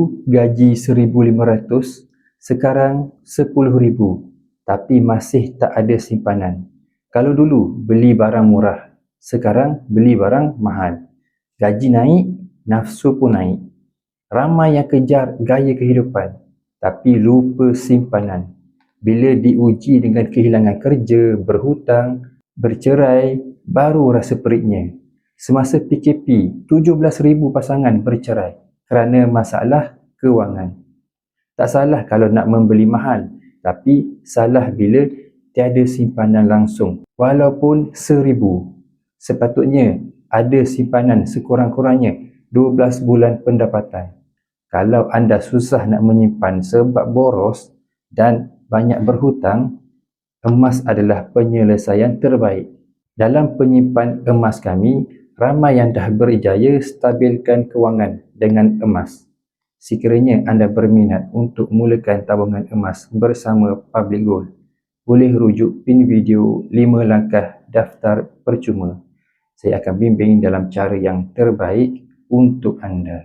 Dulu gaji 1,500, sekarang 10,000, tapi masih tak ada simpanan. Kalau dulu beli barang murah, sekarang beli barang mahal. Gaji naik, nafsu pun naik. Ramai yang kejar gaya kehidupan, tapi lupa simpanan. Bila diuji dengan kehilangan kerja, berhutang, bercerai, baru rasa peritnya. Semasa PKP, 17,000 pasangan bercerai kerana masalah kewangan. Tak salah kalau nak membeli mahal, tapi salah bila tiada simpanan langsung. Walaupun 1,000, sepatutnya ada simpanan sekurang-kurangnya 12 bulan pendapatan. Kalau anda susah nak menyimpan sebab boros dan banyak berhutang, emas adalah penyelesaian terbaik. Dalam penyimpan emas kami, ramai yang dah berjaya stabilkan kewangan dengan emas. Sekiranya anda berminat untuk mulakan tabungan emas bersama Public Gold, boleh rujuk pin video 5 langkah daftar percuma. Saya akan bimbing dalam cara yang terbaik untuk anda.